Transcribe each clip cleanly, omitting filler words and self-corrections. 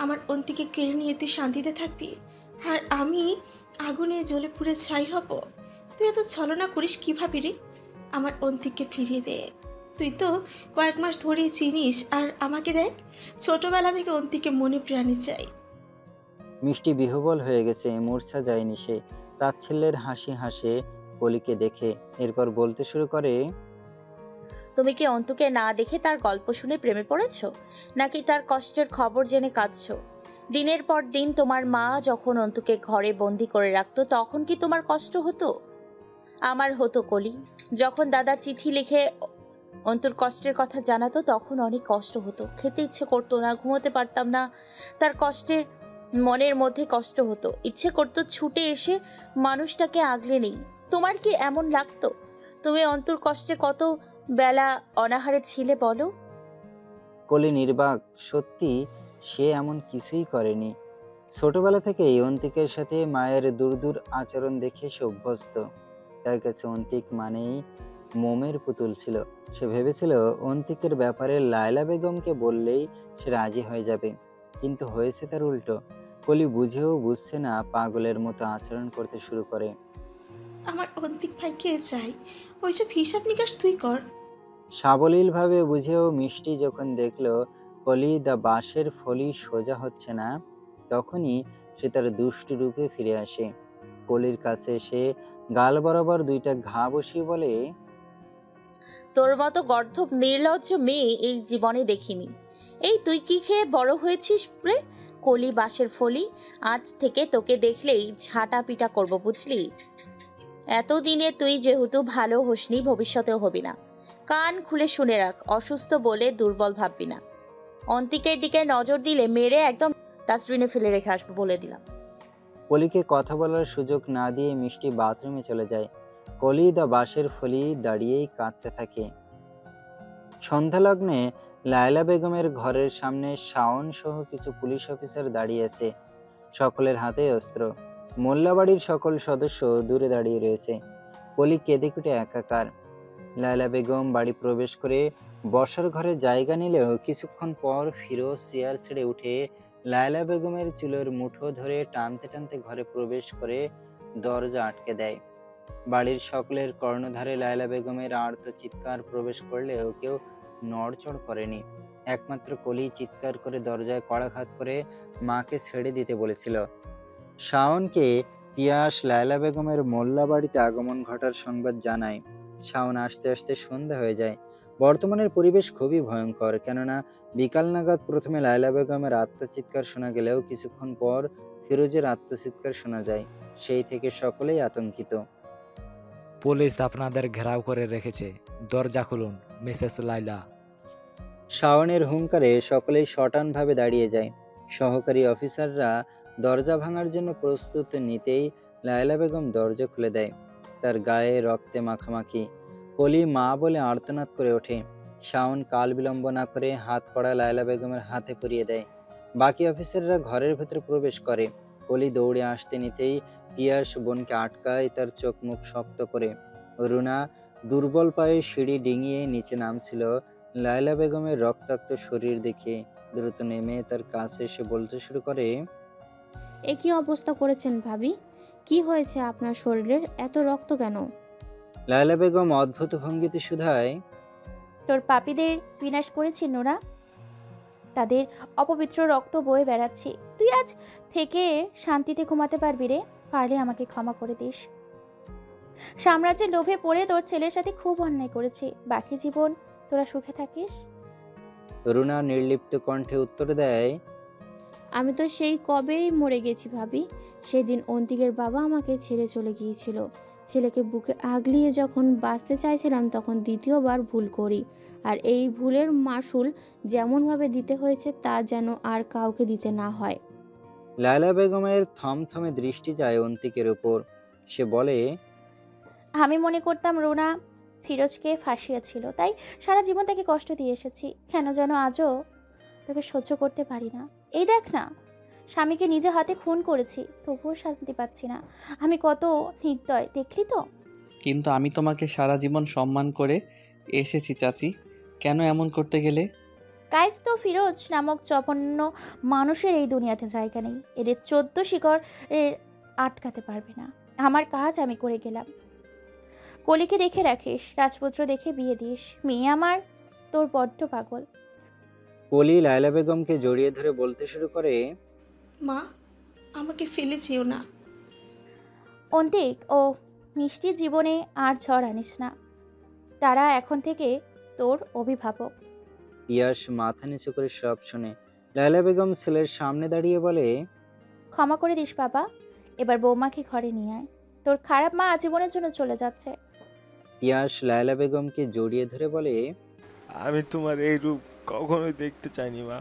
আমার অন্তিকে কেড়ে নিয়ে তুই শান্তিতে থাকবি, আর আমি আগুনে জ্বলে পুড়ে ছাই হব? তুই এত ছলনা করিস কীভাবে রে? আমার অন্তিকে ফিরিয়ে দে। তুই তো কয়েক মাস ধরেই চিনিস, আর আমাকে দেখ, ছোটবেলা থেকে অন্তিকে মনে প্রাণে চাই। মিষ্টি বিহ্বল হয়ে গেছে, মূর্ছা যায়নি সে। তাচ্ছিল্যের হাসি হাসে কলিকে দেখে। এরপর বলতে শুরু করে, তুমি কি অন্তুকে না দেখে তার গল্প শুনে প্রেমে পড়েছ, নাকি তার কষ্টের খবর জেনে কাঁদছো? দিনের পর দিন তোমার মা যখন অন্তুকে ঘরে বন্দি করে রাখতো, তখন কি তোমার কষ্ট হতো? আমার হতো কলি। যখন দাদা চিঠি লিখে অন্তুর কষ্টের কথা জানাতো, তখন অনেক কষ্ট হতো। খেতে ইচ্ছে করতো না, ঘুমোতে পারতাম না। তার কষ্টে মনের মধ্যে কষ্ট হতো। ইচ্ছে করতো ছুটে এসে মানুষটাকে আগলে নেই। তোমার কি এমন লাগতো? তুমি অন্তুর কষ্টে কত বেলা অনাহারে ছিলে বলো? কলি নির্বাক। সত্যি সে এমন কিছুই করেনি। ছোটবেলা থেকেই অন্তিকের সাথে মায়ের দূর দূর আচরণ দেখে সে অভ্যস্ত। তার কাছে অন্তিক মানেই মোমের পুতুল ছিল। সে ভেবেছিল অন্তিকের ব্যাপারে লায়লা বেগমকে বললেই সে রাজি হয়ে যাবে, কিন্তু হয়েছে তার উল্টো। কলি বুঝেও বুঝছে না, পাগলের মতো আচরণ করতে শুরু করে। আমার অন্তিক ভাইকে চাই, ওইসব হিসাব নিকাশ তুই কর। সাবলীলভাবে বুঝেও মিষ্টি যখন দেখল কলি দা বাঁশের ফলি সোজা হচ্ছে না, তখনই সে তার দুষ্টু রূপে ফিরে আসে। কলির কাছে এসে গাল বরাবর দুইটা ঘা বসিয়ে বলে, তোর মতো গর্ধব নির্লজ্জ মেয়ে এই জীবনে দেখিনি। এই তুই কি খেয়ে বড় হয়েছিস রে কলি বাঁশের ফলি? আজ থেকে তোকে দেখলেই ঝাঁটা পিটা করবো, বুঝলি? এতদিনে তুই যেহেতু ভালো হোসনি, ভবিষ্যতেও হবি না। কান খুলে শুনে রাখ, অসুস্থ বলে দুর্বল ভাববি না। অন্তিকের দিকে নজর দিলে মেরে একদম ডাস্টবিনে ফেলে রেখে আসবো, বলে দিলাম। কলিকে কথা বলার সুযোগ না দিয়ে মিষ্টি বাথরুমে চলে যায়। কলি দা বাঁশের ফলি দাঁড়িয়েই কাঁদতে থাকে। সন্ধ্যালগ্নে লায়লা বেগমের ঘরের সামনে শাওন সহ কিছু পুলিশ অফিসার দাঁড়িয়ে আছে। সকলের হাতে অস্ত্র। মোল্লাবাড়ির সকল সদস্য দূরে দাঁড়িয়ে রয়েছে। কলি কেঁদে কুটে একাকার। লায়লা বেগম বাড়ি প্রবেশ করে বসার ঘরে জায়গা নিলেও কিছুক্ষণ পর ফিরোজ চেয়ার ছেড়ে উঠে লায়লা বেগমের চুলের মুঠো ধরে টানতে টানতে ঘরে প্রবেশ করে দরজা আটকে দেয়। বাড়ির সকলের কর্ণধারে লায়লা বেগমের আর্ত চিৎকার প্রবেশ করলেও কেউ নড়চড় করেনি। একমাত্র কলি চিৎকার করে দরজায় কড়াঘাত করে মাকে ছেড়ে দিতে বলেছিল। শাওনকে পিয়াস লায়লা বেগমের মোল্লা বাড়িতে আগমন ঘটার সংবাদ জানায়। শাওন আসতে আসতে সন্ধ্যা হয়ে যায়। বর্তমানের পরিবেশ খুবই ভয়ঙ্কর, কেননা বিকাল নাগাদ প্রথমে লায়লা বেগমের আত্মচিৎকার শোনা গেলেও কিছুক্ষণ পর ফিরোজের আত্মচিৎকার শোনা যায়। সেই থেকে সকলেই আতঙ্কিত। পুলিশ আপনাদের ঘেরাও করে রেখেছে, দরজা খুলুন মিসেস লাইলা। শাওনের হুঙ্কারে সকলেই শটানভাবে দাঁড়িয়ে যায়। সহকারী অফিসাররা দরজা ভাঙার জন্য প্রস্তুত নিতেই লায়লা বেগম দরজা খুলে দেয়। তার গায়ে রক্তে মাখামাখি। কলি মা বলে আর্তনাদ করে ওঠে। শাওন কাল বিলম্ব না করে হাত কড়া লায়লা বেগমের হাতে পরিয়ে দেয়। বাকি অফিসাররা ঘরের ভেতরে প্রবেশ করে। কলি দৌড়ে আসতে নিতেই পিয়াস বোনকে আটকায়, তার চোখ মুখ শক্ত করে। রুনা দুর্বল পায়ে সিঁড়ি ডিঙিয়ে নিচে নামছিল। লায়লা বেগমের রক্তাক্ত শরীর দেখে দ্রুত নেমে তার কাছে এসে বলতে শুরু করে, এ কি অবস্থা করেছেন ভাবি? কি হয়েছে আপনার শরীরের? এত রক্ত কেন? লায়লা বেগম অদ্ভুত ভঙ্গিতে শুধায়, তোর পাপীদের বিনাশ করেছি নোরা, তাদের অপবিত্র রক্ত বয়ে বেড়াচ্ছি। তুই আজ থেকে শান্তিতে ঘুমাতে পারবি রে। পারলে আমাকে ক্ষমা করে দিস। সাম্রাজ্যের লোভে পড়ে তোর ছেলের সাথে খুব অন্যায় করেছি। বাকি জীবন তোরা সুখে থাকিস। রুনা নির্লিপ্ত কণ্ঠে উত্তর দেয়, আমি তো সেই কবেই মরে গেছি ভাবি। সেদিন অন্তিকের বাবা আমাকে ছেড়ে চলে গিয়েছিল। ছেলেকে বুকে আগলিয়ে যখন বাঁচতে চাইছিলাম, তখন দ্বিতীয়বার ভুল করি। আর এই ভুলের মাসুল যেমনভাবে দিতে হয়েছে, তা যেন আর কাউকে দিতে না হয়। লায়লা বেগমের থমথমে দৃষ্টি যায় অন্তিকের উপর। সে বলে, আমি মনে করতাম রুনা ফিরোজকে ফাঁসিয়েছিল, তাই সারা জীবন তাকে কষ্ট দিয়ে এসেছি। কেন যেন আজও তোকে সহ্য করতে পারি না। এই দেখ না, স্বামীকে নিজে হাতে খুন করেছি, তবুও শান্তি পাচ্ছি না। আমি কত নির্দয়, দেখলি তো? কিন্তু আমি তোমাকে সারা জীবন সম্মান করে এসেছি চাচি, কেন এমন করতে গেলে? কায়েস তো ফিরোজ নামক জঘন্য মানুষের এই দুনিয়াতে জায়গা নেই। এদের 14 শিকড় আটকাতে পারবে না। আমার কাজ আমি করে গেলাম। কলিকে দেখে রাখিস, রাজপুত্র দেখে বিয়ে দিস। মেয়ে আমার তোর বড্ড পাগল। কলি লায়লা বেগমকে জড়িয়ে ধরে বলতে শুরু করে, মা, আমাকে ফেলে যেও না। অন্তিক ও মিষ্টি জীবনে আর ঝড় আনিস না। তারা এখন থেকে তোর অভিভাবক। পিয়াস মাথা নিচু করে সব শুনে। লায়লা বেগম ছেলের সামনে দাঁড়িয়ে বলে, ক্ষমা করে দিস বাবা, এবার বৌমাকে ঘরে নিয়ে আয়। তোর খারাপ মা আজীবনের জন্য চলে যাচ্ছে। পিয়াস লায়লা বেগমকে জড়িয়ে ধরে বলে, আমি তোমার এই রূপ কখনোই দেখতে চাইনি মা।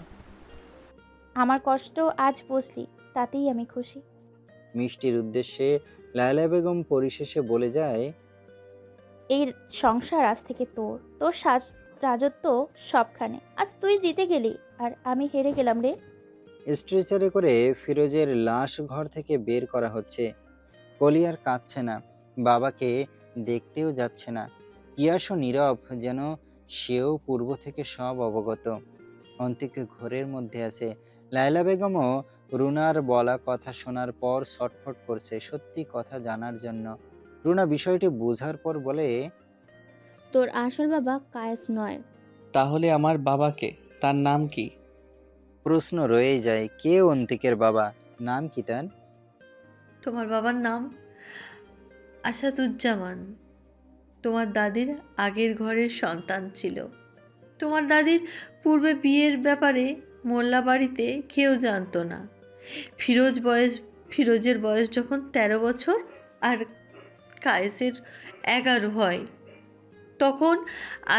আমার কষ্ট আজ বুঝলি, তাতেই আমি খুশি। মিষ্টির উদ্দেশ্যে লায়লা বেগম পরিশেষে বলে যায়, এই সংসার আজ থেকে তোর, তোর রাজত্ব সবখানে। আজ তুই জিতে গেলি আর আমি হেরে গেলাম রে। স্ট্রেচারে করে ফিরোজের লাশ ঘর থেকে বের করা হচ্ছে। কলি আর কাঁদছে না, বাবাকে দেখতেও যাচ্ছে না। পিয়াসও নীরব, যেন সেও পূর্ব থেকে সব অবগত। অন্তিক ঘরের মধ্যে আছে। লায়লা বেগমও রুনার বলা কথা শোনার পর ছটফট করছে, সত্যি কথা জানার জন্য। রুনা বিষয়টি বোঝার পর বলে, তোর আসল বাবা কায়েস নয়। তাহলে আমার বাবাকে, তার নাম কি? প্রশ্ন রয়েই যায়, কে অন্তিকের বাবা? নাম কি তার? তোমার বাবার নাম আসাদুজ্জামান। তোমার দাদির আগের ঘরের সন্তান ছিল। তোমার দাদির পূর্বে বিয়ের ব্যাপারে মোল্লা বাড়িতে কেউ জানতো না। ফিরোজের বয়স যখন 13 বছর আর কায়েসের 11 হয়, তখন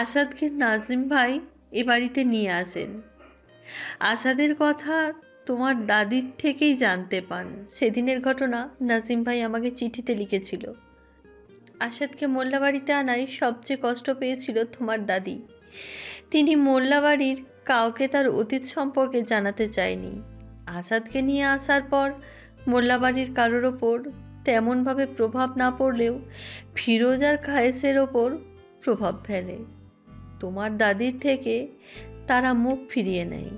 আসাদকে নাজিম ভাই এ বাড়িতে নিয়ে আসেন। আসাদের কথা তোমার দাদির থেকেই জানতে পান। সেদিনের ঘটনা নাজিম ভাই আমাকে চিঠিতে লিখেছিল। আসাদকে মোল্লাবাড়িতে আনায় সবচেয়ে কষ্ট পেয়েছিল তোমার দাদি। তিনি মোল্লাবাড়ির কাউকে তার অতীত সম্পর্কে জানাতে চায়নি। আসাদকে নিয়ে আসার পর মোল্লাবাড়ির কারোর ওপর তেমনভাবে প্রভাব না পড়লেও ফিরোজ আর কায়েসের ওপর প্রভাব ফেলে। তোমার দাদির থেকে তারা মুখ ফিরিয়ে নেয়।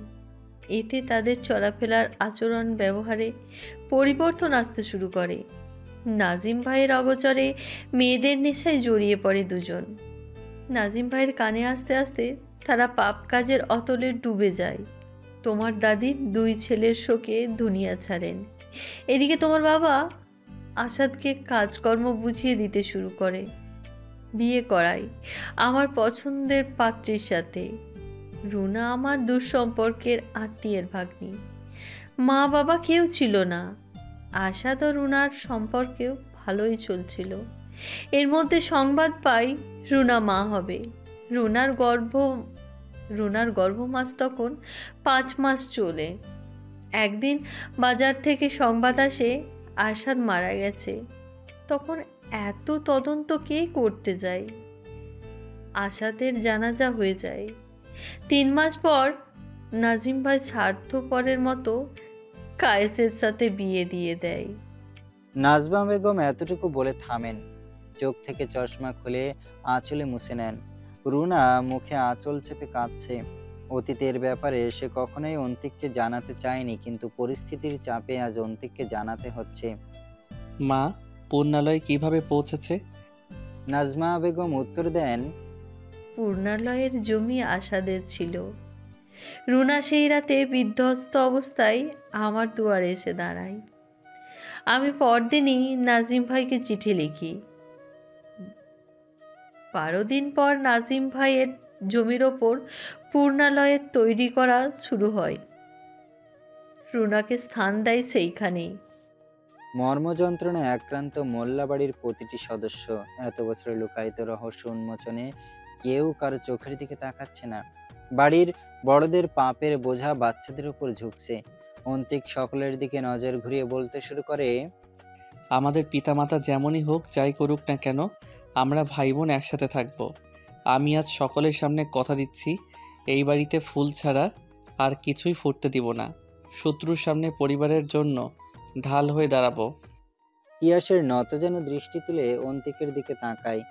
এতে তাদের চলাফেরার আচরণ ব্যবহারে পরিবর্তন আসতে শুরু করে। নাজিম ভাইয়ের অগোচরে মেয়েদের নেশায় জড়িয়ে পড়ে দুজন। নাজিম ভাইয়ের কানে আসতে আসতে তারা পাপ কাজের অতলে ডুবে যায়। তোমার দাদির 2 ছেলের শোকে দুনিয়া ছাড়েন। এদিকে তোমার বাবা আসাদকে কাজকর্ম বুঝিয়ে দিতে শুরু করে। বিয়ে করায় আমার পছন্দের পাত্রীর সাথে। রুনা আমার দুঃসম্পর্কের আত্মীয়ের ভাগ্নি। মা বাবা কেউ ছিল না। আসাদ ও রুনার সম্পর্কেও ভালোই চলছিল। এর মধ্যে সংবাদ পাই রুনা মা হবে। রুনার গর্ভমাস তখন 5 মাস চলে। একদিন বাজার থেকে সংবাদ আসে আসাদ মারা গেছে। তখন এত তদন্ত কে করতে যায়? আসাদের জানাজা হয়ে যায়। 3 মাস পর নাজিম ভাই স্বার্থপরের মতো কায়েসের সাথে বিয়ে দিয়ে দেয়। নাজমা বেগম এতটুকু বলে থামেন, চোখ থেকে চশমা খুলে আঁচলে মুছে নেন। রুনা মুখে আঁচল চেপে কাঁদছে। অতীতের ব্যাপারে সে কখনোই অন্তিককে জানাতে চায়নি, কিন্তু পরিস্থিতির চাপে আজ অন্তিককে জানাতে হচ্ছে। মা, পূর্ণালয় কিভাবে পৌঁছেছে? নাজমা বেগম উত্তর দেন, পূর্ণালয়ের জমি আসাদের ছিল। রুনা সেই রাতে বিধ্বস্ত অবস্থায় আমার দুয়ারে এসে দাঁড়ায়। আমি পরদিনই নাজিম ভাইকে চিঠি লিখি। 12 দিন পর নাজিম ভাইয়ের জমির ওপর পূর্ণালয়ের তৈরি করা শুরু হয়। রুনাকে স্থান দেয় সেইখানেই। মর্মযন্ত্রণায় আক্রান্ত মোল্লা বাড়ির প্রতিটি সদস্য। এত বছরের লুকায়িত রহস্য উন্মোচনে কেউ কারো চোখের দিকে তাকাচ্ছে না। বাড়ির বড়দের পাপের বোঝা বাচ্চাদের উপর ঝুঁকছে। অন্তিক সকলের দিকে নজর ঘুরিয়ে বলতে শুরু করে, আমাদের পিতামাতা যেমনই হোক, যাই করুক না কেন, আমরা ভাই বোন একসাথে থাকবো। আমি আজ সকলের সামনে কথা দিচ্ছি, এই বাড়িতে ফুল ছাড়া আর কিছুই ফুটতে দিব না। শত্রুর সামনে পরিবারের জন্য ঢাল হয়ে দাঁড়াবো। পিয়াসের নত যেন দৃষ্টি তুলে অন্তিকের দিকে তাকায়।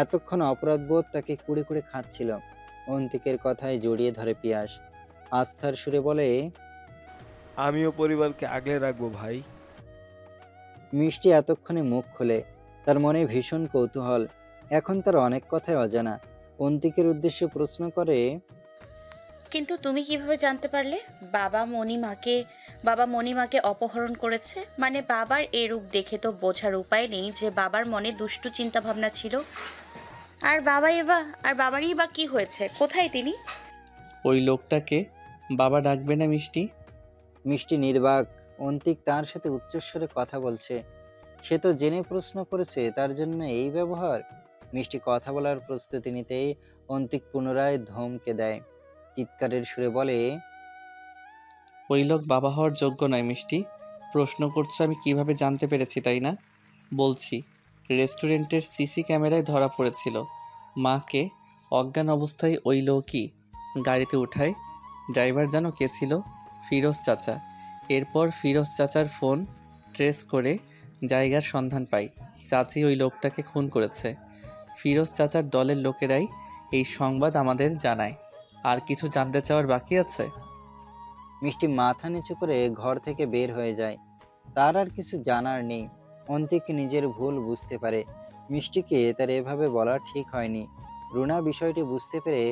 এতক্ষণ অপরাধবোধ তাকে কুড়ে কুড়ে খাচ্ছিল। অন্তিকের কথায় জড়িয়ে ধরে পিয়াস। আস্থার সুরে বলে, আমিও পরিবারকে আগলে রাখবো ভাই। মিষ্টি এতক্ষণে মুখ খোলে। তার মনে ভীষণ কৌতূহল। এখন তার অনেক কথাই অজানা। অন্তিকের উদ্দেশ্যে প্রশ্ন করে, কিন্তু তুমি কিভাবে জানতে পারলে বাবা মণিমাকে অপহরণ করেছে? মানে বাবার এই রূপ দেখে তো বোঝার উপায় নেই যে বাবার মনে দুষ্টু চিন্তা ভাবনা ছিল। আর বাবারই বা কি হয়েছে? কোথায় তিনি? ওই লোকটাকে বাবা ডাকবে না মিষ্টি? মিষ্টি নির্বাক। অন্তিক তার সাথে উচ্চস্বরে কথা বলছে। সে তো জেনে প্রশ্ন করেছে, তার জন্য এই ব্যবহার। মিষ্টি কথা বলার প্রস্তুতি নিতেই অন্তিক পুনরায় ধমকে দেয়। চিৎকারের সুরে বলে, ওই লোক বাবা হওয়ার যোগ্য নয় মিষ্টি। প্রশ্ন করছো আমি কিভাবে জানতে পেরেছি তাই না? বলছি, রেস্টুরেন্টের সিসি ক্যামেরায় ধরা পড়েছিল মাকে অজ্ঞান অবস্থায় ওই লোকই গাড়িতে উঠায়। ড্রাইভার জানো কে ছিল? ফিরোজ চাচা। এরপর ফিরোজ চাচার ফোন ট্রেস করে জায়গার সন্ধান পাই। চাচি ওই লোকটাকে খুন করেছে। ফিরোজ চাচার দলের লোকেরাই এই সংবাদ আমাদের জানায়। আর কিছু জানতে চাওয়ার বাকি আছে? মিষ্টি মাথা নিচু করে ঘর থেকে বের হয়ে যায়। তার আর কিছু জানার নেই। অন্তিক নিজের ভুল বুঝতে পারে। মিষ্টিকে তার এভাবে বলা ঠিক হয়নি। রুনা বিষয়টি বুঝতে পেরে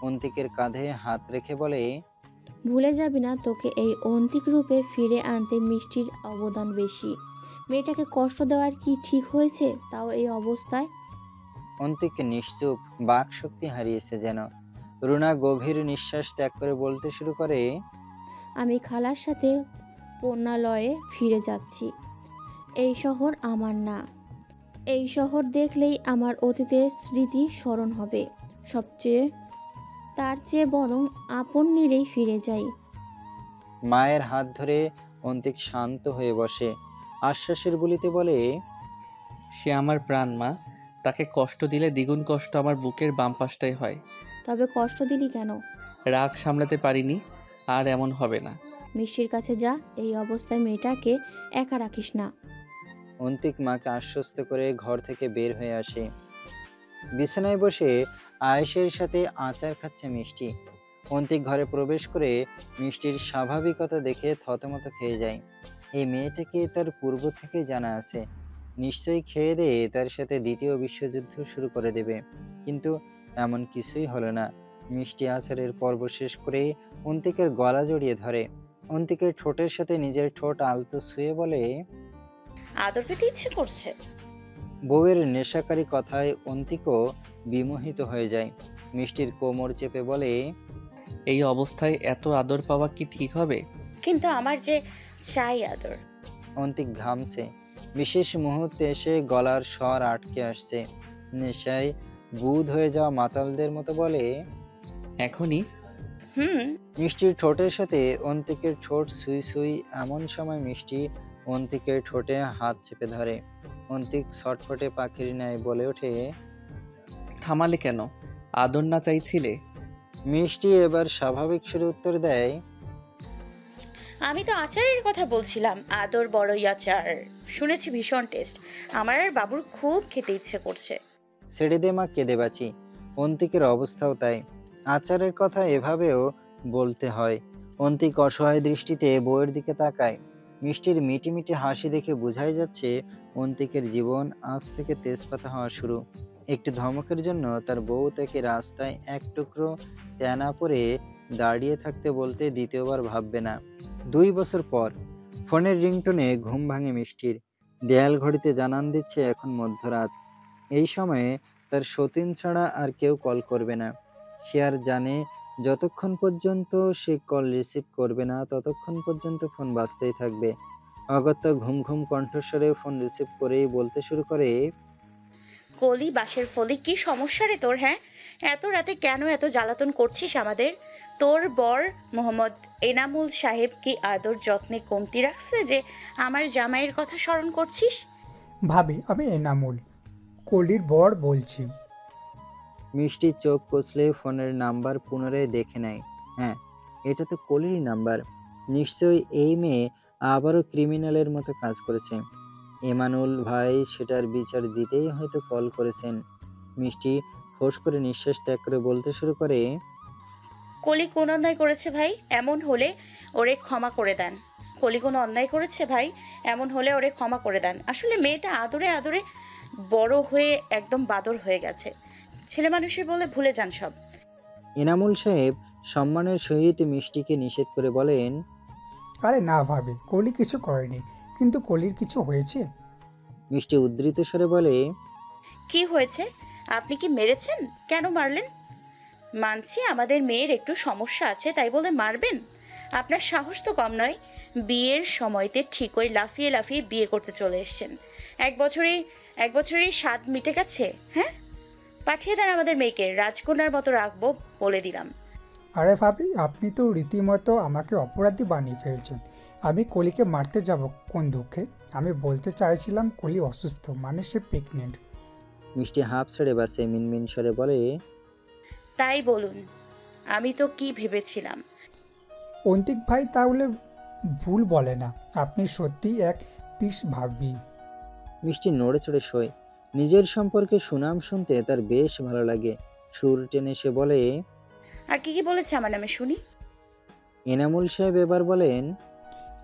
অন্তিকের কাঁধে হাত রেখে বলে, ভুলে যাবি না, তোকে এই অন্তিক রূপে ফিরে আনতে মিষ্টির অবদান বেশি। মেয়েটাকে কষ্ট দেওয়ার কি ঠিক হয়েছে, তাও এই অবস্থায়? অন্তিক নিশ্চুপ, বাক শক্তি হারিয়েছে যেন। রুনা গভীর নিঃশ্বাস ত্যাগ করে বলতে শুরু করে, আমি খালার সাথে পণ্যালয়ে ফিরে যাচ্ছি। এই শহর আমার না। এই শহর দেখলেই আমার অতীতের স্মৃতি স্মরণ হবে। তার চেয়ে বরং আপন নিরেই ফিরে যাই। মায়ের হাত ধরে অন্তিক শান্ত হয়ে বসে। আশ্বাসের বলিতে বলে, সে আমার প্রাণ মা। তাকে কষ্ট দিলে দ্বিগুণ কষ্ট আমার বুকের বাম পাশটাই হয়। তবে কষ্ট দিলি কেন? রাগ সামলাতে পারিনি। আর এমন হবে না। মিষ্টির কাছে যা, এই অবস্থায় মেয়েটাকে একা রাখিস না। অন্তিক মাকে আশ্বস্ত করে ঘর থেকে বের হয়ে আসে। বিছানায় বসে আয়েশের সাথে আচার খাচ্ছে মিষ্টি। অন্তিক ঘরে প্রবেশ করে মিষ্টির স্বাভাবিকতা দেখে থতমত খেয়ে যায়। এই মেয়েটাকে তার পূর্ব থেকে জানা আছে। নিশ্চয়ই খেয়ে দিয়ে তার সাথে দ্বিতীয় বিশ্বযুদ্ধ শুরু করে দেবে। কিন্তু এমন কিছুই হলো না। মিষ্টি আচারের পর্ব শেষ করে অন্তিকের গলা জড়িয়ে ধরে। অন্তিকের ঠোঁটের সাথে নিজের ঠোঁট আলতো ছুঁয়ে বলে, আদর পেতে ইচ্ছে করছে। বউয়ের নেশাকারী কথায় অন্তিকও বিমোহিত হয়ে যায়। মিষ্টির কোমর চেপে বলে, এই অবস্থায় এত আদর পাওয়া কি ঠিক হবে? কিন্তু আমার যে চাই আদর। অন্তিক ঘামছে। বিশেষ মুহূর্তে এসে গলার স্বর আটকে আসছে। নেশায় বুঁদ হয়ে যাওয়া মাতালদের মতো বলে, এখনই? মিষ্টির ঠোঁটের সাথে অন্তিকের ঠোঁট ছুঁই ছুঁই। এমন সময় মিষ্টি অন্তিকের ঠোঁটে হাত চেপে ধরে। অন্তিক ছটফটে পাখির ন্যায় বলে ওঠে, থামালে কেন? আদর না চাইছিলে? মিষ্টি এবার স্বাভাবিক সুরে উত্তর দেয়, আমি তো আচারের কথা বলছিলাম। আদর বড়ই আচার শুনেছি ভীষণ টেস্ট। আমার আর বাবুর খুব খেতে ইচ্ছে করছে। ছেড়ে দে মা, কেঁদে বাঁচি। অন্তিকের অবস্থাও তাই। আচারের কথা এভাবেও বলতে হয়। অন্তিক অসহায় দৃষ্টিতে বউয়ের দিকে তাকায়। মিষ্টির মিটি মিটি হাসি দেখে বোঝাই যাচ্ছে অন্তিকের জীবন আজ থেকে তেজপাতা হওয়া শুরু। একটু ধমকের জন্য তার বউ তাকে রাস্তায় এক টুকরো তেনা পরে দাঁড়িয়ে থাকতে বলতে দ্বিতীয়বার ভাববে না। 2 বছর পর ফোনের রিংটোনে ঘুম ভাঙে মিষ্টির। দেয়াল ঘড়িতে জানান দিচ্ছে এখন মধ্যরাত। এই সময়ে তার সতীন ছাড়া আর কেউ কল করবে না। সে আর জানে যতক্ষণ পর্যন্ত সে কল রিসিভ করবে না ততক্ষণ পর্যন্ত ফোন বাজতেই থাকবে। অগত্যা ঘুম ঘুম কণ্ঠস্বরে ফোন রিসিভ করেই বলতে শুরু করে, কলি বাসের ফলি, কি সমস্যা রে তোর? হ্যাঁ, এত রাতে কেন এত জ্বালাতন করছিস আমাদের? তোর বর মোহাম্মদ এনামুল সাহেব কি আদর যত্নে কমতি রাখছে যে আমার জামাইয়ের কথা স্মরণ করছিস? ভাবি, আমি এনামুল, কলির বর বলছি। মিষ্টি চোখ কচলে ফোনের নাম্বার পুনরায় দেখে নেয়। হ্যাঁ, এটা তো কলির নাম্বার। নিশ্চয়ই এই মেয়ে আবারও ক্রিমিনালের মতো কাজ করেছে। এমানুল ভাই সেটার বিচার দিতেই হয়তো কল করেছেন। মিষ্টি ফোঁস করে নিঃশ্বাস ত্যাগ করে বলতে শুরু করে, কলি কোন অন্যায় করেছে ভাই? এমন হলে ওরে ক্ষমা করে দেন। কলি কোনো অন্যায় করেছে ভাই? এমন হলে ওরে ক্ষমা করে দেন। আসলে মেয়েটা আদরে আদরে বড় হয়ে একদম বাদর হয়ে গেছে। ছেলে মানুষের বলে ভুলে যান সব। এনামুল সাহেব সম্মানের সহিত মিষ্টিকে নিষেধ করে বলেন, আরে না ভাবি, কলি কিছু করেনি, কিন্তু কলির কিছু হয়েছে। মিষ্টি উদ্ধৃত স্বরে বলে, কি হয়েছে? আপনি কি মেরেছেন? কেন মারলেন? মানছি আমাদের মেয়ের একটু সমস্যা আছে, তাই বলে মারবেন? আপনার সাহস তো কম নয়। বিয়ের সময়তে ঠিকই লাফিয়ে লাফিয়ে বিয়ে করতে চলে এসেছেন। এক বছরেই স্বাদ মিটে গেছে। হ্যাঁ, পাঠিয়ে দেন আমাদের মেয়েকে, রাজকন্যার মতো রাখবো বলে দিলাম। আরে ভাবি, আপনি তো রীতিমতো আমাকে অপরাধী বানিয়ে ফেলছেন। আমি কলিকে মারতে যাব কোন দুঃখে? আমি বলতে চাইছিলাম কলি অসুস্থ, মানে সে প্রেগনেন্ট। মিষ্টি হাঁপ ছেড়ে বাসে মিনমিন স্বরে বলে, তাই বলুন, আমি তো কি ভেবেছিলাম। অন্তিক ভাই তাহলে ভুল বলে না, আপনি সত্যি এক পিস ভাবি। মিষ্টি নড়ে চড়ে শোয়। নিজের সম্পর্কে সুনাম শুনতে তার বেশ ভালো লাগে। সুর টেনে সে বলে, আর কি কি বলেছে আমার নামে শুনি? এনামুল সাহেব এবার বলেন,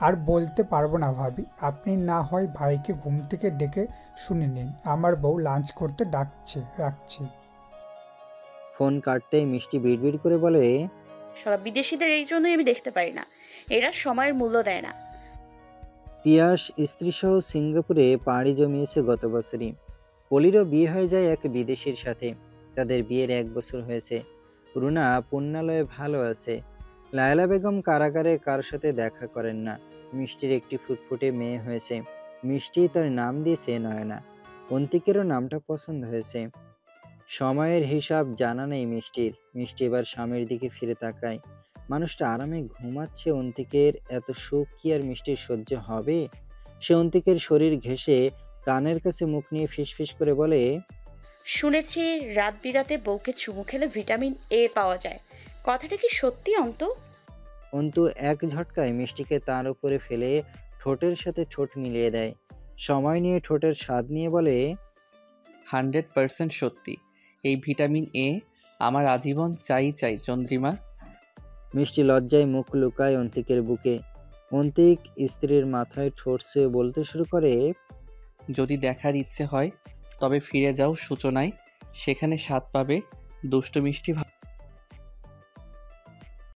আর বলতে পারবো না ভাবি, আপনি না হয় ভাইকে ঘুম থেকে ডেকে শুনে নিন, আমার বউ লাঞ্চ করতে রাখছে। ফোন কাটতেই মিষ্টি বিড়বিড় করে বলে, শালা বিদেশিদের এই জন্যই আমি দেখতে পারি না, এরা সময়ের মূল্য দেয় না। পিয়াস স্ত্রীসহ সিঙ্গাপুরে পাড়ি জমিয়েছে গত বছরই। পলিরও বিয়ে হয়ে যায় এক বিদেশির সাথে। তাদের বিয়ের 1 বছর হয়েছে। রুনা পুণ্যালয়ে ভালো আছে। লায়লা বেগম কারাগারে কার সাথে দেখা করেন না। মিষ্টির একটি ফুটফুটে মেয়ে হয়েছে। মিষ্টি তার নাম দিয়েছে নয়না। অন্তিকেরও নামটা পছন্দ হয়েছে। সময়ের হিসাব জানা নেই মিষ্টির। মিষ্টি এবার স্বামীর দিকে ফিরে তাকায়। মানুষটা আরামে ঘুমাচ্ছে, অন্তিকের এত সুখ কি আর মিষ্টির সহ্য হবে? সে অন্তিকের শরীর ঘেঁষে কানের কাছে মুখ নিয়ে ফিসফিস করে বলে, শুনেছি রাত বিরাতে বউকে চুমু খেলে ভিটামিন এ পাওয়া যায়। কথাটা কি সত্যি অন্ত? অন্তু এক ঝটকায় মিষ্টিকে তার উপরে ফেলে ঠোঁটের সাথে ঠোঁট মিলিয়ে দেয়। সময় নিয়ে ঠোঁটের স্বাদ নিয়ে বলে, 100% সত্যি। এই ভিটামিন এ আমার আজীবন চাই চন্দ্রিমা। মিষ্টি লজ্জায় মুখ লুকায় অন্তিকের বুকে। অন্তিক স্ত্রীর মাথায় ঠোঁট ছুঁয়ে বলতে শুরু করে, যদি দেখার ইচ্ছে হয় তবে ফিরে যাও সূচনায়, সেখানে স্বাদ পাবে দুষ্টু মিষ্টি